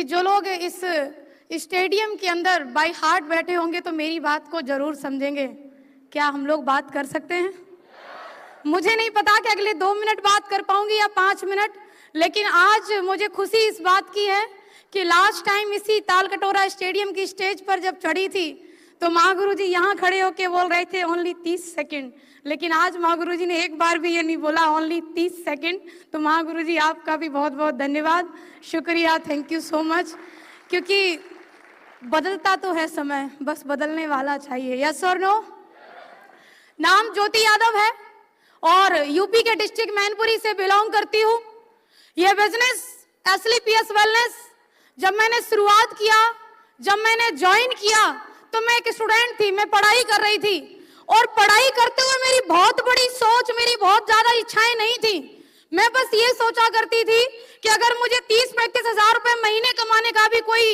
जो लोग इस स्टेडियम के अंदर बाय हार्ट बैठे होंगे तो मेरी बात को जरूर समझेंगे। क्या हम लोग बात कर सकते हैं? मुझे नहीं पता कि अगले 2 मिनट बात कर पाऊंगी या 5 मिनट, लेकिन आज मुझे खुशी इस बात की है कि लास्ट टाइम इसी तालकटोरा स्टेडियम की स्टेज पर जब चढ़ी थी तो माँ गुरु जी यहाँ खड़े होके बोल रहे थे ओनली 30 सेकेंड, लेकिन आज माँ गुरु जी ने एक बार भी ये नहीं बोला ओनली 30 सेकेंड। तो माँ गुरु जी आपका भी बहुत बहुत धन्यवाद, शुक्रिया, थैंक यू सो मच। क्योंकि बदलता तो है समय, बस बदलने वाला चाहिए। यस और नो? नाम ज्योति यादव है और यूपी के डिस्ट्रिक्ट मैनपुरी से बिलोंग करती हूँ। यह बिजनेस एसलीपीएस वेलनेस जब मैंने शुरुआत किया, जब मैंने ज्वाइन किया तो मैं एक स्टूडेंट थी, मैं पढ़ाई कर रही थी और पढ़ाई करते हुए मेरी बहुत बड़ी सोच, मेरी बहुत ज्यादा इच्छाएं नहीं थी। मैं बस ये सोचा करती थी कि अगर मुझे 30-35 हजार रुपए महीने कमाने का भी कोई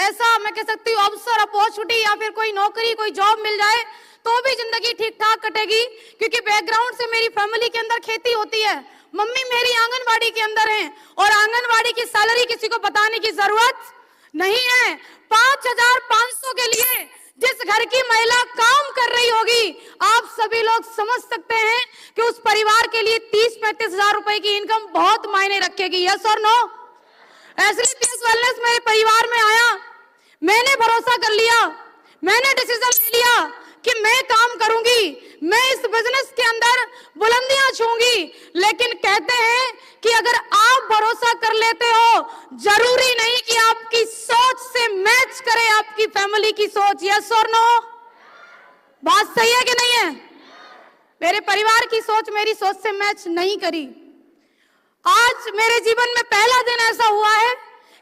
ऐसा मैं कह सकती हूँ अवसर, अपॉर्चुनिटी या फिर कोई नौकरी, कोई जॉब मिल जाए तो भी जिंदगी ठीक ठाक कटेगी। क्योंकि बैकग्राउंड से मेरी फैमिली के अंदर खेती होती है, मम्मी मेरी आंगनवाड़ी के अंदर है और आंगनवाड़ी की सैलरी किसी को बताने की जरूरत नहीं है। 5,500 के लिए जिस घर की महिला काम कर रही होगी, आप सभी लोग समझ सकते हैं कि उस परिवार के लिए 30-35 हजार रुपए की इनकम बहुत मायने रखेगी। यस और नो? एसलीपीएस वेलनेस मेरे परिवार में आया, मैंने भरोसा कर लिया, मैंने डिसीजन ले लिया कि मैं काम करूंगी, मैं इस बिजनेस के अंदर बुलंदियां छूंगी। लेकिन कहते हैं कि अगर आप भरोसा कर लेते हो, जरूरी नहीं कि आपकी सोच से मैच करे आपकी फैमिली की सोच। यस और नो? बात सही है कि नहीं है? मेरे परिवार की सोच मेरी सोच से मैच नहीं करी। आज मेरे जीवन में पहला दिन ऐसा हुआ है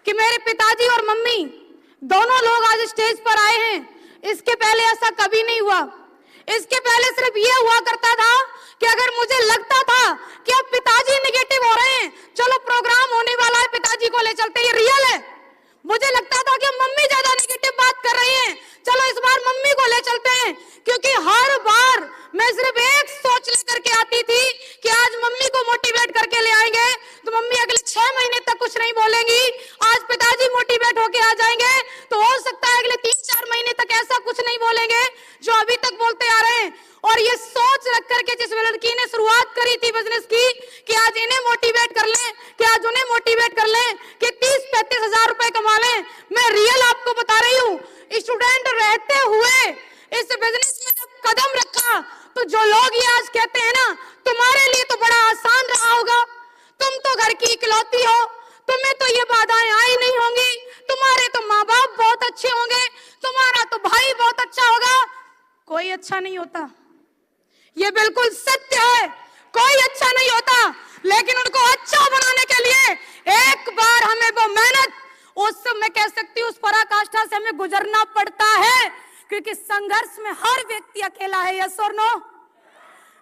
कि मेरे पिताजी और मम्मी दोनों लोग आज स्टेज पर आए हैं। इसके पहले ऐसा कभी नहीं हुआ। इसके पहले सिर्फ ये हुआ करता था कि अगर मुझे लगता था कि अब पिताजी नेगेटिव हो रहे हैं, चलो प्रोग्राम होने वाला है, पिताजी को ले चलते, ये रियल है। मुझे लगता था कि मम्मी ज्यादा नेगेटिव बात कर रही हैं, चलो इस बार मम्मी को ले चलते हैं। क्योंकि हर बार मैं सिर्फ एक सोच लेकर के आती थी कि आज मम्मी को मोटिवेट करके ले आएंगे तो मम्मी अगले 6 महीने तक कुछ नहीं बोलेंगी। आज पिताजी मोटिवेट होके आ जाएंगे तो हो सकता है अगले 3-4 महीने तक ऐसा कुछ नहीं बोलेंगे जो अभी तक बोलते आ रहे हैं। और ये सोच रख करके जिस लड़की ने शुरुआत करी थी बिजनेस की कि आज इन्हें मोटिवेट कर लें, कि आज उन्हें मोटिवेट कर लें, कि 30-35 हजार रुपए कमा लें। मैं रियल आपको बता रही हूँ, स्टूडेंट रहते हुए इस बिजनेस में जब कदम रखा तो जो लोग ये आज कहते हैं ना तुम्हारे लिए तो बड़ा आसान रहा होगा, तुम तो घर की इकलौती हो, तुम्हें तो ये बाधाएं आई नहीं होंगी, तुम्हारे तो माँ बाप बहुत अच्छे होंगे, तुम्हारा तो भाई बहुत अच्छा होगा। कोई अच्छा नहीं होता, ये बिल्कुल सत्य है, कोई अच्छा नहीं होता। लेकिन उनको अच्छा बनाने के लिए एक बार हमें वो मेहनत, उस मैं कह सकती हूँ उस पराकाष्ठा से हमें गुजरना पड़ता है। क्योंकि संघर्ष में हर व्यक्ति अकेला है। यस और नो?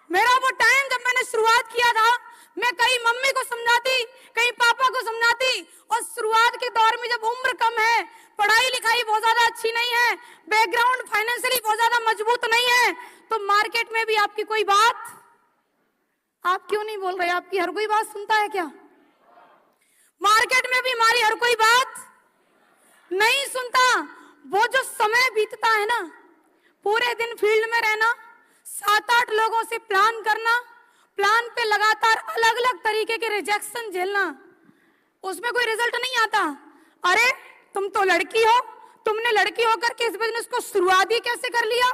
मेरा वो टाइम जब मैंने शुरुआत किया था, मैं कहीं मम्मी को समझाती, कहीं पापा को समझाती, और शुरुआत के दौर में जब उम्र कम है, पढ़ाई लिखाई बहुत ज्यादा अच्छी नहीं है, बैकग्राउंड फाइनेंशियली बहुत ज्यादा मजबूत नहीं है, तो मार्केट में भी आपकी कोई बात, आप क्यों नहीं बोल रहे? आपकी हर कोई बात सुनता है क्या? मार्केट में भी हमारी हर कोई बात नहीं सुनता। वो जो समय बीतता है ना, पूरे दिन फील्ड में रहना, 7-8 लोगों से प्लान करना, प्लान पे लगातार अलग अलग तरीके के रिजेक्शन झेलना, उसमें कोई रिजल्ट नहीं आता। अरे तुम तो लड़की हो, तुमने लड़की होकर के इस बिजनेस को शुरुआत ही कैसे कर लिया?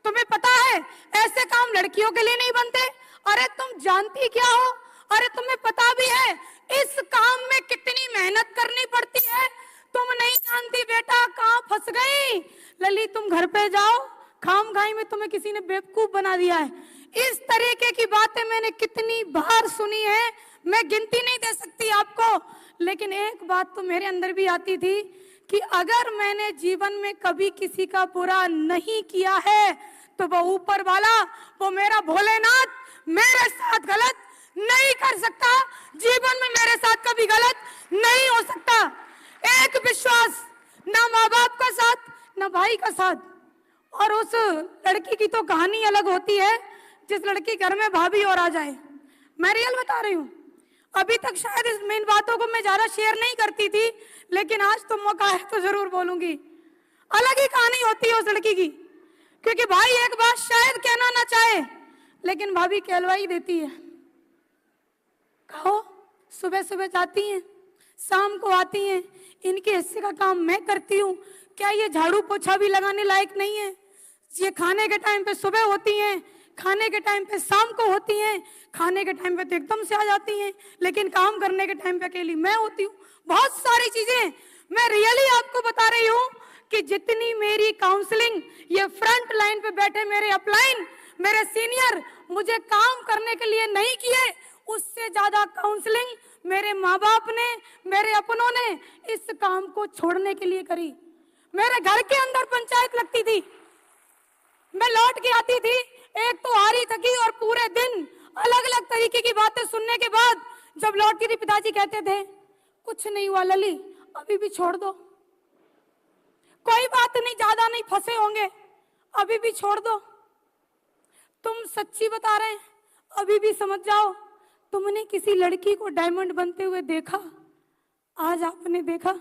तुम्हें पता है ऐसे काम लड़कियों के लिए नहीं बनते। अरे तुम जानती क्या हो? अरे तुम्हें पता भी है इस काम में कितनी मेहनत करनी पड़ती है? तुम नहीं जानती बेटा, कहाँ फंस गई लली, तुम घर पे जाओ, खाम खाई में तुम्हें किसी ने बेवकूफ बना दिया है। इस तरीके की बातें मैंने कितनी बार सुनी है, मैं गिनती नहीं दे सकती आपको। लेकिन एक बात तो मेरे अंदर भी आती थी कि अगर मैंने जीवन में कभी किसी का बुरा नहीं किया है तो वो ऊपर वाला, वो मेरा भोलेनाथ मेरे साथ गलत नहीं कर सकता, जीवन में मेरे साथ कभी गलत नहीं हो सकता। एक विश्वास, ना माँ बाप का साथ, ना भाई का साथ। और उस लड़की की तो कहानी अलग होती है जिस लड़की घर में भाभी और आ जाए। मैं रियल बता रही हूँ, अभी तक शायद इन बातों को मैं ज्यादा शेयर नहीं करती थी, लेकिन आज तो मौका है तो जरूर बोलूंगी। अलग ही कहानी होती है उस लड़की की, क्योंकि भाई एक बात शायद कहना ना चाहे, लेकिन भाभी कहलवाई देती है। कहो, सुबह सुबह जाती हैं, शाम को आती हैं, इनके हिस्से का काम मैं करती हूँ। क्या ये झाड़ू पोछा भी लगाने लायक नहीं है? ये खाने के टाइम पे सुबह होती हैं, खाने के टाइम पे शाम को होती हैं, खाने के टाइम पे तो एकदम से आ जाती हैं, लेकिन काम करने के टाइम पे अकेली मैं होती हूँ। बहुत सारी चीजें मैं रियली आपको बता रही हूँ कि जितनी मेरी काउंसलिंग ये फ्रंट लाइन पे बैठे मेरे अपलाइन, मेरे सीनियर मुझे काम करने के लिए नहीं किए, उससे ज्यादा काउंसलिंग मेरे माँ बाप ने, मेरे अपनों ने इस काम को छोड़ने के लिए करी। मेरे घर के अंदर पंचायत लगती थी, मैं लौट के आती थी, एक तो हारी थकी और पूरे दिन अलग अलग तरीके की बातें सुनने के बाद जब लौटती थी, पिताजी कहते थे कुछ नहीं हुआ लली, अभी भी छोड़ दो, कोई बात नहीं, ज्यादा नहीं फंसे होंगे, अभी भी छोड़ दो। तुम सच्ची बता रहे हैं, अभी भी समझ जाओ। तुमने किसी लड़की को डायमंड बनते हुए देखा? आज आपने देखा?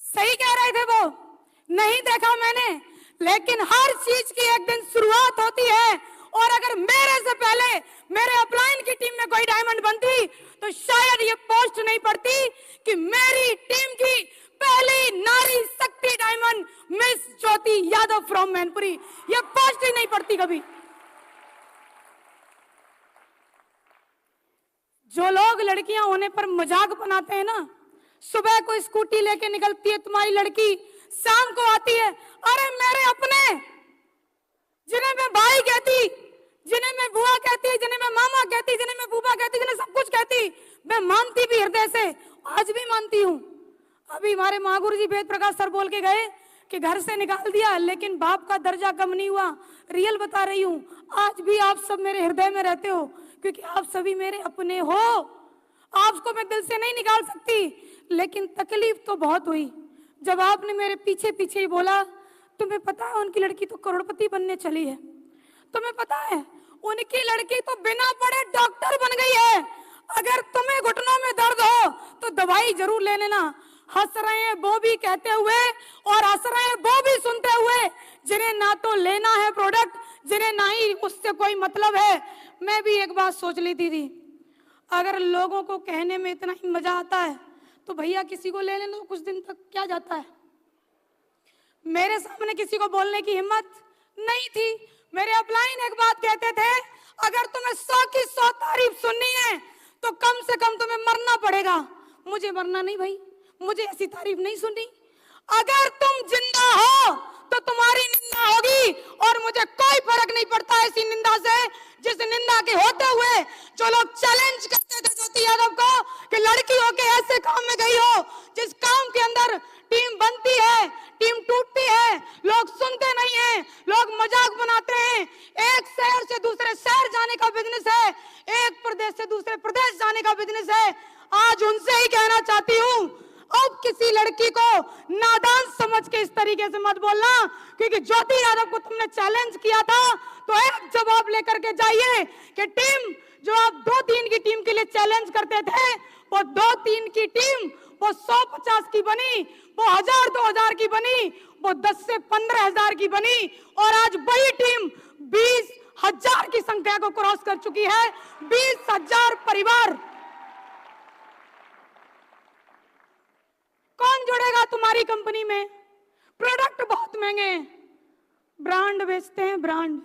सही कह रहे थे वो, नहीं देखा मैंने, लेकिन हर चीज की एक दिन शुरुआत होती है। और अगर मेरे से पहले मेरे अपलाइन की टीम में कोई डायमंड बनती तो शायद ये पोस्ट नहीं पड़ती कि मेरी टीम की पहली नारी शक्ति diamond miss Jyoti Yadav from Mainpuri, ये पोस्ट ही नहीं पड़ती कभी। जो लोग लड़कियां होने पर मजाक बनाते हैं ना, सुबह को स्कूटी लेके निकलती है तुम्हारी लड़की, शाम को आती है, अरे मेरे अपने, जिन्हें मैं भाई कहती, जिन्हें मैं बुआ कहती, जिन्हें मैं मामा कहती, जिन्हें मैं बूबा कहती, जिन्हें सब कुछ कहती, मैं मानती भी हृदय से, आज भी मानती हूँ। अभी हमारे महागुरु जी वेद प्रकाश सर बोल के गए कि घर से निकाल दिया लेकिन बाप का दर्जा कम नहीं हुआ। रियल बता रही हूँ, आज भी आप सब मेरे हृदय में रहते हो, क्योंकि आप सभी मेरे अपने हो। आपको मैं दिल से नहीं निकाल सकती, लेकिन तकलीफ तो बहुत हुई जब आपने मेरे पीछे पीछे ही बोला, तुम्हें पता है उनकी लड़की तो करोड़पति बनने चली है, तुम्हें पता है उनकी लड़की तो बिना पढ़े डॉक्टर बन गई है, अगर तुम्हें घुटनों में दर्द हो तो दवाई जरूर ले लेना। हंस रहे हैं वो भी कहते हुए और हंस रहे हैं वो भी सुनते हुए, जिन्हें ना तो लेना है प्रोडक्ट, जिन्हें ना ही उससे कोई मतलब है। मैं भी एक बात सोच लेती थी, अगर लोगों को कहने में इतना ही मजा आता है तो भैया किसी को ले लेना तो कुछ दिन तक क्या जाता है। मेरे सामने किसी को बोलने की हिम्मत नहीं थी। मेरे अपलाइन एक बात कहते थे, अगर तुम्हें 100 की 100 तारीफ सुननी है तो कम से कम तुम्हें मरना पड़ेगा। मुझे मरना नहीं भाई, मुझे ऐसी तारीफ नहीं सुननी। अगर तुम जिंदा हो तो तुम्हारी निंदा होगी और मुझे कोई फर्क नहीं पड़ता ऐसी निंदा से, जिस निंदा के होते हुए जो लोग चैलेंज करते थे ज्योति यादव को कि लड़की होके ऐसे काम में गई हो, जिस काम के अंदर टीम बनती है, टीम टूटती है, लोग सुनते नहीं हैं, लोग मजाक बनाते हैं। एक शहर से दूसरे शहर जाने का बिजनेस है, एक प्रदेश से दूसरे प्रदेश जाने का बिजनेस है। आज उनसे ही कहना चाहती हूँ, अब किसी लड़की को नादान समझ के इस तरीके से मत बोलना, क्योंकि ज्योति यादव को तुमने चैलेंज किया था तो एक जवाब लेकर के जाइए कि टीम जो आप 2-3 की टीम के लिए चैलेंज करते थे, वो 2-3 की टीम वो 100-50 की बनी, वो 1000-2000 की बनी, वो 10 से 15,000 की बनी, और आज वही टीम 20,000 की संख्या को क्रॉस कर चुकी है। 20,000 परिवार। कौन जुड़ेगा तुम्हारी कंपनी में? प्रोडक्ट बहुत महंगे हैं, ब्रांड बेचते हैं ब्रांड,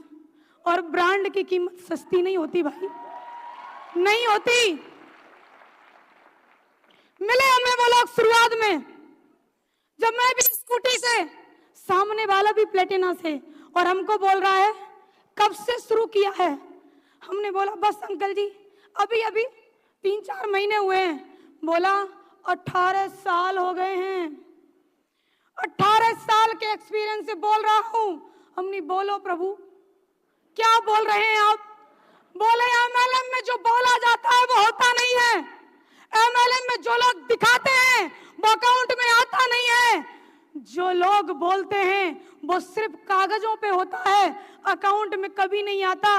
और ब्रांड की कीमत सस्ती नहीं होती भाई, नहीं होती। मिले हमें वो लोग शुरुआत में, जब मैं भी स्कूटी से, सामने वाला भी प्लेटिना से, और हमको बोल रहा है कब से शुरू किया है। हमने बोला बस अंकल जी अभी अभी 3-4 महीने हुए हैं। बोला 18 साल हो गए हैं, 18 साल के एक्सपीरियंस से बोल रहा हूं। हमने बोलो प्रभु क्या बोल रहे हैं आप? बोले एमएलएम में जो बोला जाता है वो होता नहीं है, एमएलएम में जो लोग दिखाते हैं वो अकाउंट में आता नहीं है, जो लोग बोलते हैं वो सिर्फ कागजों पे होता है, अकाउंट में कभी नहीं आता।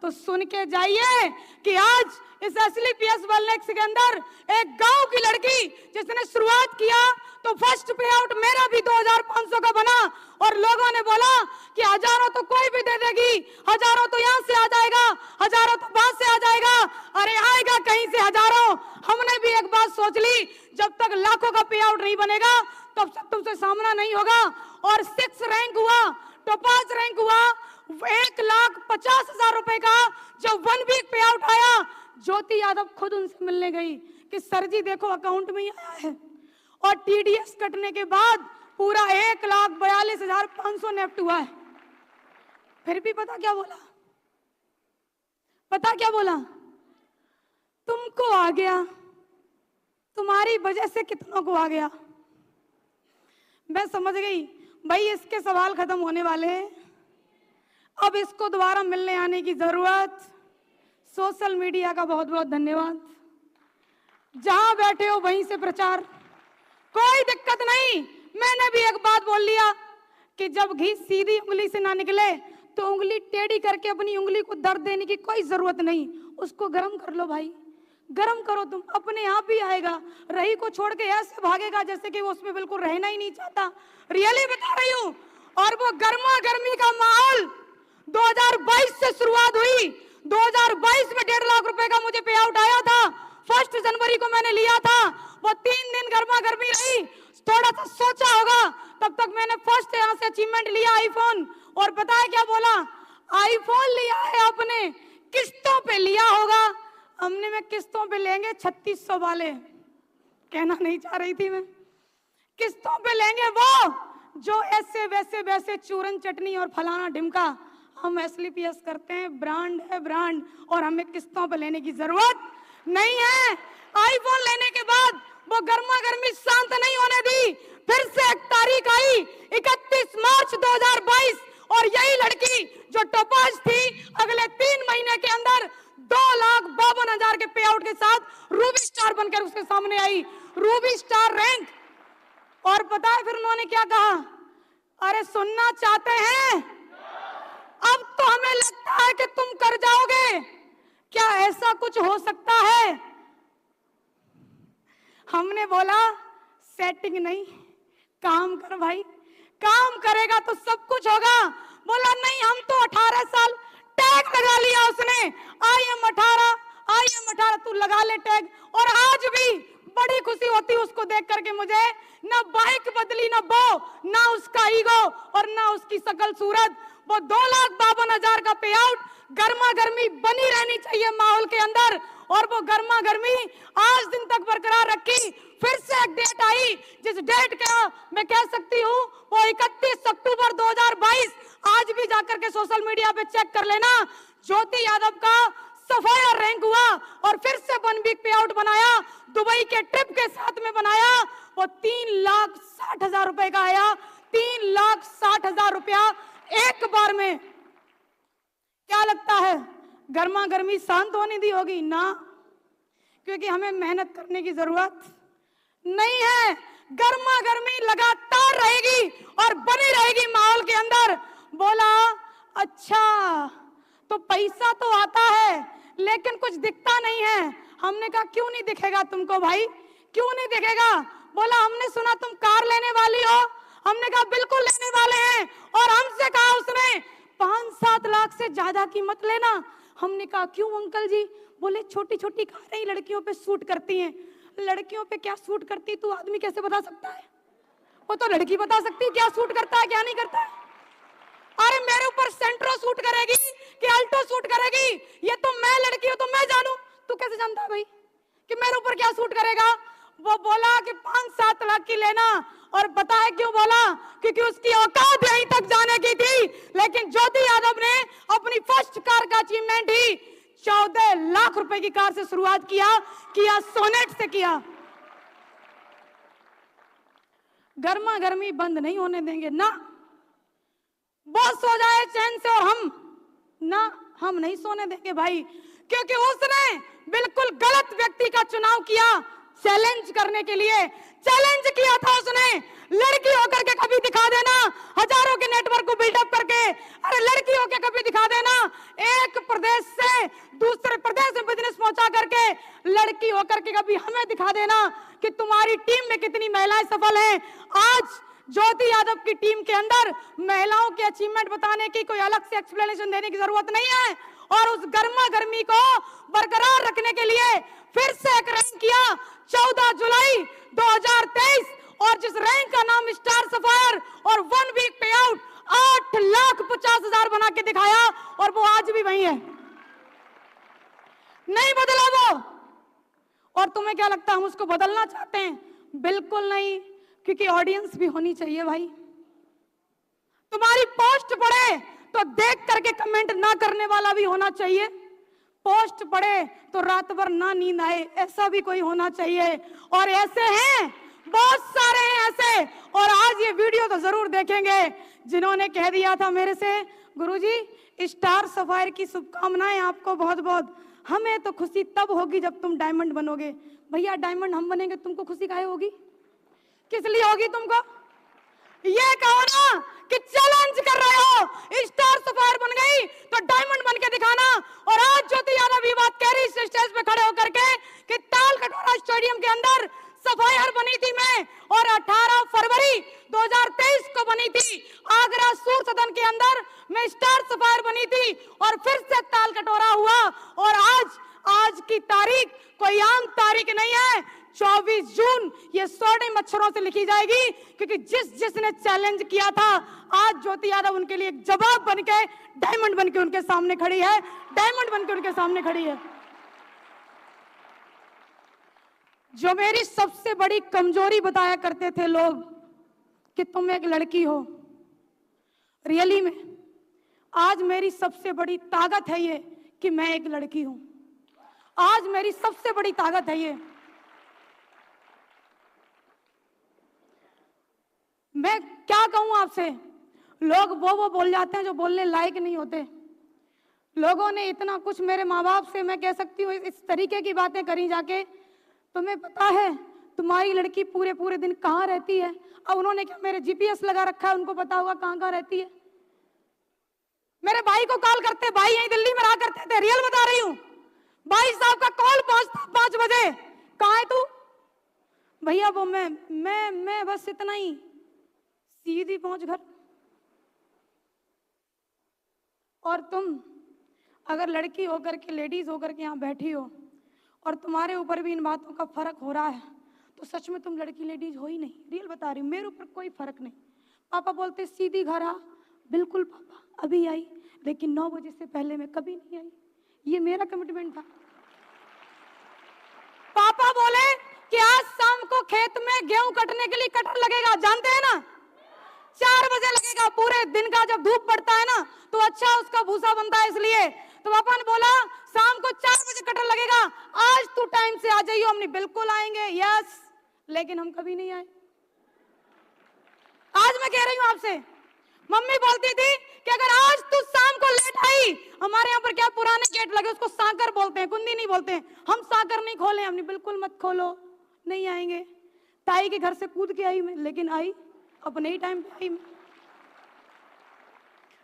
तो सुन के जाइए कि आज इस एसलीपीएस वेलनेस के अंदर एक गांव की लड़की जिसने शुरुआत किया तो फर्स्ट पे आउट मेरा भी 2500 का बना, और लोगों ने बोला कि हजारों तो कोई भी दे देगी, हजारों तो यहाँ से आ जाएगा, हजारों तो वहां से आ जाएगा, अरे आएगा कहीं से हजारों। हमने भी एक बात सोच ली, जब तक लाखों का पे आउट नहीं बनेगा तब तक तुमसे सामना नहीं होगा। और 6 रैंक हुआ, टॉपाज रैंक हुआ, 1,50,000 रुपए का जब 1 वीक पे आउट आया, ज्योति यादव खुद उनसे मिलने गई कि सर जी देखो अकाउंट में ही आया है। और टीडीएस कटने के बाद पूरा 1,42,500 नेफ्ट हुआ है। फिर भी पता क्या बोला, पता क्या बोला, तुमको आ गया, तुम्हारी वजह से कितनों को आ गया। मैं समझ गई भाई इसके सवाल खत्म होने वाले हैं, अब इसको दोबारा मिलने आने की जरूरत। सोशल मीडिया का बहुत बहुत धन्यवाद, जहां बैठे हो वहीं से प्रचार, कोई दिक्कत नहीं। मैंने भी एक बात बोल लिया कि जब घी सीधी उंगली से ना निकले तो उंगली टेढ़ी करके अपनी उंगली को दर्द देने की कोई जरूरत नहीं, उसको गर्म कर लो भाई, गर्म करो, तुम अपने आप ही आएगा। रही को छोड़ के ऐसे भागेगा जैसे कि वो उसमें बिल्कुल रहना ही नहीं चाहता, रियली बता रही हूं। और वो गर्मा गर्मी का माहौल 2022 से शुरुआत हुई, 2022 में 1.5 लाख रुपए का मुझे पे आउट आया था, 1 जनवरी को मैंने लिया था, वो 3 दिन गर्मा गर्मी रही, थोड़ा सा सोचा होगा, तब तक मैंने फर्स्ट यहाँ से अचीवमेंट लिया आईफोन। और पता है क्या बोला, आईफोन लिया है आपने, किस्तों पे लिया होगा, हमने में किस्तों पे लेंगे 3600 वाले, कहना नहीं चाह रही थी मैं, किस्तों पे लेंगे वो जो ऐसे वैसे वैसे चूरन चटनी और फलाना ढिमका। हम एसलीपीएस करते हैं, ब्रांड है ब्रांड, और हमें किस्तों पे लेने की जरूरत नहीं है। आईफोन लेने के बाद वो गर्मा गर्मी शांत नहीं होने दी, फिर से एक तारीख आई 31 मार्च 2022, और यही लड़की जो टॉपाज थी अगले 3 महीने के अंदर 2,52,000 के पे आउट के साथ रूबी स्टार बनकर उसके सामने आई, रूबी स्टार रैंक। और पता है फिर उन्होंने क्या कहा, अरे सुनना चाहते हैं, अब तो हमें लगता है कि तुम कर जाओगे, क्या ऐसा कुछ हो सकता है। हमने बोला सेटिंग नहीं, काम कर भाई, काम करेगा तो सब कुछ होगा। बोला नहीं, हम तो 18 साल, टैग लगा लिया उसने, आई एम 18, तू लगा ले टैग। और आज भी बड़ी खुशी होती उसको देख करके मुझे, ना बाइक बदली, ना वो, ना उसका ईगो और ना उसकी शकल सूरत। वो 2,52,000 का पे आउट, गर्मा गर्मी बनी रहनी चाहिए माहौल के अंदर, और वो गर्मा गर्मी आज दिन तक बरकरार रखी। फिर से एक डेट आई, जिस डेट का मैं कह सकती हूँ वो 31 अक्टूबर 2022, आज भी जाकर के सोशल मीडिया पे चेक कर लेना, ज्योति यादव का सफायर रैंक हुआ, और फिर से 1 वीक पे आउट बनाया, दुबई के ट्रिप के साथ में बनाया, वो 3,60,000 रुपए का आया, 3,60,000 रुपया एक बार में। क्या लगता है गर्मा गर्मी शांत होने दी होगी ना, क्योंकि हमें मेहनत करने की जरूरत नहीं है, गर्मा गर्मी लगातार रहेगी और बनी रहेगी माहौल के अंदर। बोला अच्छा तो पैसा तो आता है लेकिन कुछ दिखता नहीं है। हमने कहा क्यों नहीं दिखेगा तुमको भाई, क्यों नहीं दिखेगा। बोला हमने सुना तुम कार लेने वाली हो। हमने कहा बिल्कुल लेने वाले हैं, और हमसे कहा उसने 5-7 लाख से ज्यादा की मत लेना। हमने कहा क्यों अंकल जी। बोले छोटी छोटी कारें ही लड़कियों पे सूट करती हैं। लड़कियों पे क्या सूट करती तो आदमी कैसे बता सकता है, वो तो लड़की बता सकती है क्या सूट करता है क्या नहीं करता है। अरे मेरे ऊपर सेंट्रो सूट करेगी कि अल्टो सूट करेगी, ये तो मैं लड़की हूं तो मैं जानू, तू कैसे जानता है भाई कि मेरे ऊपर क्या सूट करेगा। वो बोला कि 5-7 लाख की लेना, और पता है क्यों बोला, क्योंकि उसकी औकात यहीं तक जाने की थी। लेकिन ज्योति यादव ने अपनी फर्स्ट कार का अचीवमेंट ही 14 लाख रुपए की कार से शुरुआत किया सोनेट से किया। गर्मा गर्मी बंद नहीं होने देंगे ना, बॉस हो जाए चैन से, और हम नहीं सोने देंगे भाई, क्योंकि उसने बिल्कुल गलत व्यक्ति का चुनाव किया। चैलेंज करने के लिए। चैलेंज किया था उसने, लड़की होकर के कभी दिखा देना, हजारों के नेटवर्क को बिल्डअप करके, अरे लड़की होकर कभी दिखा देना, एक प्रदेश से दूसरे प्रदेश में बिजनेस पहुंचा करके लड़की होकर के कभी हमें दिखा देना कि तुम्हारी टीम में कितनी महिलाएं सफल हैं। आज ज्योति यादव की टीम के अंदर महिलाओं के अचीवमेंट बताने की कोई अलग से एक्सप्लेनेशन देने की जरूरत नहीं है, और उस गर्मा गर्मी को बरकरार रखने के लिए फिर से एक रैंक किया 14 जुलाई 2023, और जिस रैंक का नाम स्टार सफायर, और 1 वीक पे आउट 8,50,000 बना के दिखाया, और वो आज भी वही है, नहीं बदला वो। और तुम्हें क्या लगता है हम उसको बदलना चाहते हैं? बिल्कुल नहीं, क्योंकि ऑडियंस भी होनी चाहिए भाई। तुम्हारी पोस्ट पढ़े तो देख करके कमेंट ना करने वाला भी होना चाहिए, पोस्ट पढ़े तो रात भर ना नींद आए ऐसा भी कोई होना चाहिए। और ऐसे हैं, बहुत सारे हैं ऐसे, और आज ये वीडियो तो जरूर देखेंगे जिन्होंने कह दिया था मेरे से, गुरुजी स्टार सफायर की शुभकामनाएं आपको बहुत बहुत, हमें तो खुशी तब होगी जब तुम डायमंड बनोगे। भैया डायमंड हम बनेंगे, तुमको खुशी काहे होगी? किस लिए होगी तुमको? ये कहो ना कि चैलेंज कर रहे हो, स्टार सफायर बन गई तो डायमंड बन के दिखाना। और आज ज्योति यादव ये बात कह रही स्टेज पे खड़े होकर के कि ताल कटोरा स्टेडियम के अंदर सफायर बनी थी मैं, और 18 फरवरी 2023 को बनी थी आगरा सूर सदन के अंदर मैं स्टार सफायर बनी थी, और फिर से ताल कटोरा हुआ। और आज की तारीख कोई आम तारीख नहीं है, 24 जून ये स्वर्ण अक्षरों से लिखी जाएगी, क्योंकि जिसने चैलेंज किया था आज ज्योति यादव उनके लिए एक जवाब बनके डायमंड बनके उनके सामने खड़ी है, डायमंड बनके उनके सामने खड़ी है। जो मेरी सबसे बड़ी कमजोरी बताया करते थे लोग कि तुम एक लड़की हो, रियली में आज मेरी सबसे बड़ी ताकत है ये कि मैं एक लड़की हूं। आज मेरी सबसे बड़ी ताकत है ये। मैं क्या कहूं आपसे, लोग वो बोल जाते हैं जो बोलने लायक नहीं होते। लोगों ने इतना कुछ मेरे माँ बाप से, मैं कह सकती हूँ इस तरीके की बातें करी जाके, तुम्हें पता है तुम्हारी लड़की पूरे दिन कहाँ रहती है? अब उन्होंने क्या मेरे जीपीएस लगा रखा है, उनको पता होगा कहाँ रहती है। मेरे भाई को कॉल करते, भाई यहीं दिल्ली में रहा करते थे, रियल बता रही हूँ, भाई साहब का कॉल पहुंचता 5 बजे, कहाँ है तू? भैया वो मैं बस इतना ही, सीधी पहुंच घर। और तुम अगर लड़की होकर के, लेडीज होकर के यहाँ बैठी हो और तुम्हारे ऊपर भी इन बातों का फर्क हो रहा है, तो सच में तुम लड़की लेडीज हो ही नहीं। रियल बता रही हूँ, मेरे ऊपर कोई फर्क नहीं। पापा बोलते सीधी घर आ, बिल्कुल पापा अभी आई, लेकिन 9 बजे से पहले मैं कभी नहीं आई, ये मेरा कमिटमेंट था। पापा बोले कि आज शाम को खेत में गेहूं कटने के लिए कटर लगेगा, जानते हैं ना, 4 बजे लगेगा, पूरे दिन का जब धूप पड़ता है ना तो अच्छा उसका भूसा बनता है, इसलिए तो पापा ने बोला शाम को 4 बजे कटर लगेगा, आज तू टाइम से आ जाइयो। हमने बिल्कुल आएंगे, यस, लेकिन हम कभी नहीं आए। आज मैं कह रही हूं आपसे, मम्मी बोलती थी कि अगर आज तू शाम को लेट आई, हमारे यहाँ पर क्या पुराने गेट लगे उसको साकर बोलते हैं, कुंदी नहीं बोलते हैं, हम साकर नहीं खोले। हमने बिल्कुल मत खोलो, नहीं आएंगे। ताई के घर से कूद के आई मैं, लेकिन आई अपने ही टाइम पे आई।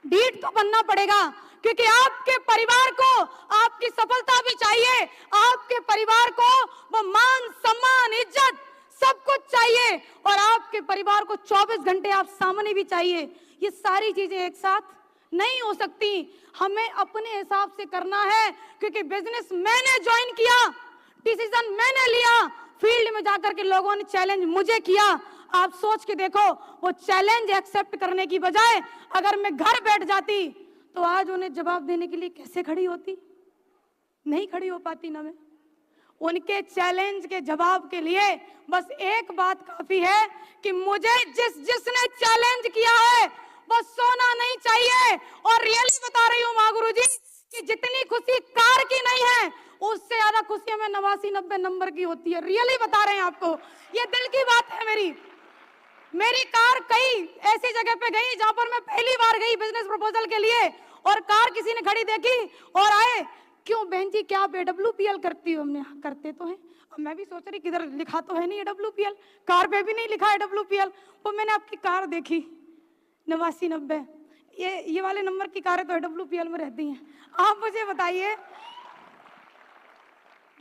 ढीठ तो बनना पड़ेगा, क्योंकि आपके परिवार को आपकी सफलता भी चाहिए, आपके परिवार को वो मान सम्मान इज्जत सब कुछ चाहिए, और आपके परिवार को 24 घंटे आप सामने भी चाहिए। ये सारी चीजें एक साथ नहीं हो सकती, हमें अपने हिसाब से करना है, क्योंकि बिजनेस मैंने ज्वाइन किया, डिसीजन मैंने लिया, फील्ड में जाकर के लोगों ने चैलेंज मुझे किया। आप सोच के देखो, वो चैलेंज एक्सेप्ट करने की बजाय अगर मैं घर बैठ जाती तो आज उन्हें जवाब देने के लिए कैसे खड़ी होती? नहीं खड़ी हो पाती ना मैं। उनके चैलेंज के जवाब के लिए बस एक बात काफी है कि मुझे जिसने चैलेंज किया है वो सोना नहीं चाहिए। और रियली बता रही हूँ माँ गुरुजी कि जितनी खुशी कार की नहीं है, उससे ज्यादा खुशी हमें 89-90 नंबर की होती है। रियली बता रहे हैं आपको, ये दिल की बात है। मेरी कार कई ऐसी जगह पे गई जहां पर मैं पहली बार गई बिजनेस प्रपोजल के लिए, और कार किसी ने खड़ी देखी और आए क्यों बहन जी, क्या आप AWPL करती हो? हमने हाँ, करते तो हैं। अब मैं भी सोच रही किधर लिखा तो है नहीं AWPL, कार पे भी नहीं लिखा AWPL। वो मैंने आपकी कार देखी 8990, ये वाले नंबर की कारें तो AWPL में रहती हैं। आप मुझे बताइए,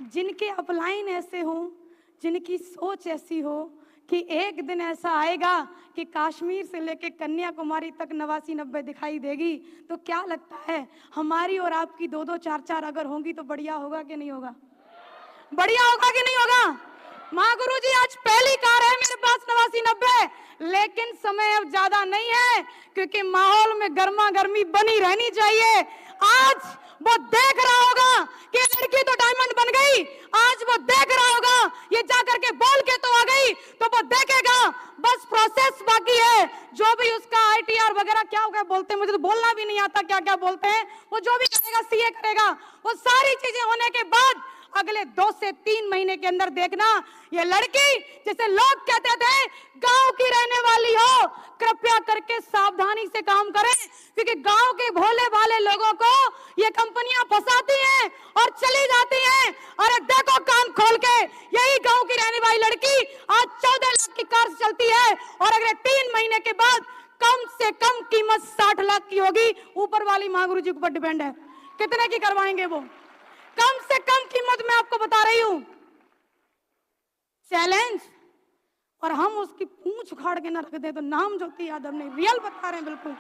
जिनके अपलाइन ऐसे हो, जिनकी सोच ऐसी हो कि एक दिन ऐसा आएगा कि कश्मीर से लेके कन्याकुमारी तक 8990 दिखाई देगी, तो क्या लगता है हमारी और आपकी 2-2 4-4 अगर होंगी तो बढ़िया होगा कि नहीं होगा? बढ़िया होगा कि नहीं होगा? माँ गुरु जी, आज पहली कार है मेरे पास 8990, लेकिन समय अब ज्यादा नहीं है, क्योंकि माहौल में गर्मा गर्मी बनी रहनी चाहिए। आज वो देख रहा होगा कि लड़की तो डायमंड बन गई, आज वो देख रहा होगा ये जा करके बोल के तो आ गई, तो वो देखेगा, बस प्रोसेस बाकी है। जो भी उसका ITR वगैरह क्या होगा बोलते हैं, मुझे तो बोलना भी नहीं आता क्या क्या बोलते हैं, वो जो भी करेगा CA करेगा, वो सारी चीजें होने के बाद अगले 2 से 3 महीने के अंदर देखना, ये लड़की जैसे लोग कहते थे गांव की रहने वाली हो, कृपया करके सावधानी से काम करें, क्योंकि गांव के भोले भाले लोगों को ये कंपनियां फंसाती हैं और चली जाती हैं। अरे देखो कान खोल के, यही गांव की रहने वाली लड़की आज 14 लाख की कार से चलती है, और अगले 3 महीने के बाद कम से कम कीमत 60 लाख की होगी। ऊपर वाली माँ गुरु जी के ऊपर डिपेंड है कितने की करवाएंगे वो। कम से कम कीमत मैं आपको बता रही हूं, चैलेंज। और हम उसकी पूंछ उखाड़ के ना रख दे तो नाम ज्योति यादव ने, रियल बता रहे हैं बिल्कुल।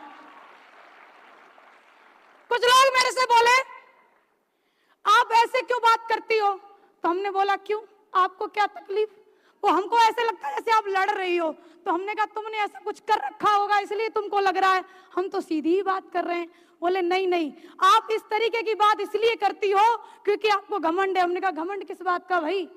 कुछ लोग मेरे से बोले आप ऐसे क्यों बात करती हो, तो हमने बोला क्यों, आपको क्या तकलीफ? वो हमको ऐसे लगता है जैसे आप लड़ रही हो, तो हमने कहा तुमने ऐसा कुछ कर रखा होगा इसलिए तुमको लग रहा है, हम तो सीधी ही बात कर रहे हैं। बोले नहीं नहीं, आप इस तरीके की बात इसलिए करती हो क्योंकि आपको घमंड है। हमने कहा घमंड किस बात का भाई?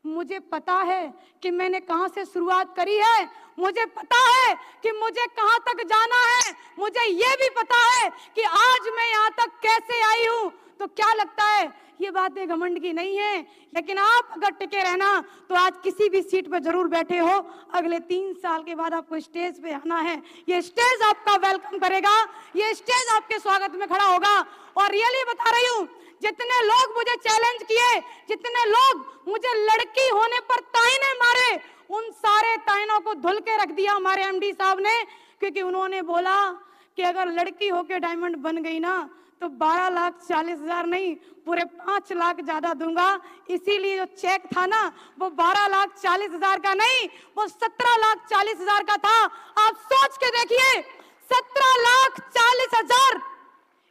मुझे पता है कि मैंने कहां से शुरुआत करी है, मुझे पता है कि मुझे कहां तक जाना है, मुझे ये भी पता है कि आज मैं यहां तक कैसे आई हूं। तो क्या लगता है ये बातें घमंड की नहीं है, लेकिन आप अगर टिके रहना तो आज किसी भी सीट पर जरूर बैठे हो। अगले 3 साल के बाद आपको स्टेज पे आना है, ये स्टेज आपका वेलकम करेगा, ये स्टेज आपके स्वागत में खड़ा होगा। और रियली बता रही हूं, जितने लोग मुझे चैलेंज किए, जितने लोग मुझे लड़की होने पर ताने मारे, उन सारे तानों को धुल के रख दिया हमारे MD साहब ने, क्योंकि उन्होंने बोला कि अगर लड़की होके डायमंड बन गई ना तो 12,40,000 नहीं, पूरे 5 लाख ज्यादा दूंगा। इसीलिए जो चेक था ना वो 12,40,000 का नहीं, वो 17,40,000 का था। आप सोच के देखिए, 17,40,000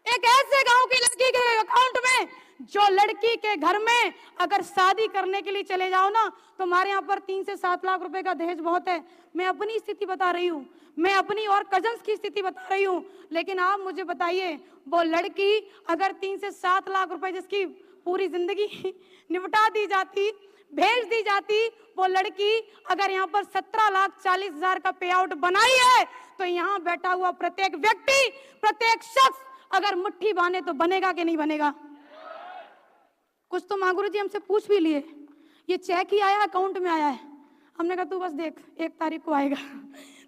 एक ऐसे गांव की लड़की के अकाउंट में, जो लड़की के घर में अगर शादी करने के लिए चले जाओ ना तो हमारे यहाँ पर 3 से 7 लाख रुपए का दहेज बहुत है। मैं अपनी स्थिति बता रही हूँ, मैं अपनी और कजन्स की स्थिति बता रही हूँ, लेकिन आप मुझे बताइए वो लड़की अगर 3 से 7 लाख रुपए जिसकी पूरी जिंदगी निपटा दी जाती, भेज दी जाती, वो लड़की अगर यहाँ पर 17,40,000 का पे आउट बनाई है, तो यहाँ बैठा हुआ प्रत्येक व्यक्ति, प्रत्येक शख्स अगर मुट्ठी बांधे तो बनेगा कि नहीं बनेगा? कुछ तो माँ गुरु जी हमसे पूछ भी लिए, ये चेक ही आया अकाउंट में आया है। हमने कहा तू बस देख 1 तारीख को आएगा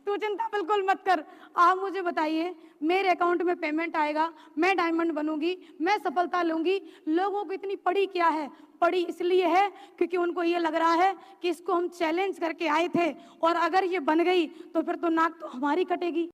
तू चिंता बिल्कुल मत कर। आप मुझे बताइए, मेरे अकाउंट में पेमेंट आएगा, मैं डायमंड बनूंगी, मैं सफलता लूंगी। लोगों को इतनी पड़ी क्या है? पड़ी इसलिए है क्योंकि उनको ये लग रहा है कि इसको हम चैलेंज करके आए थे, और अगर ये बन गई तो फिर तो नाक तो हमारी कटेगी।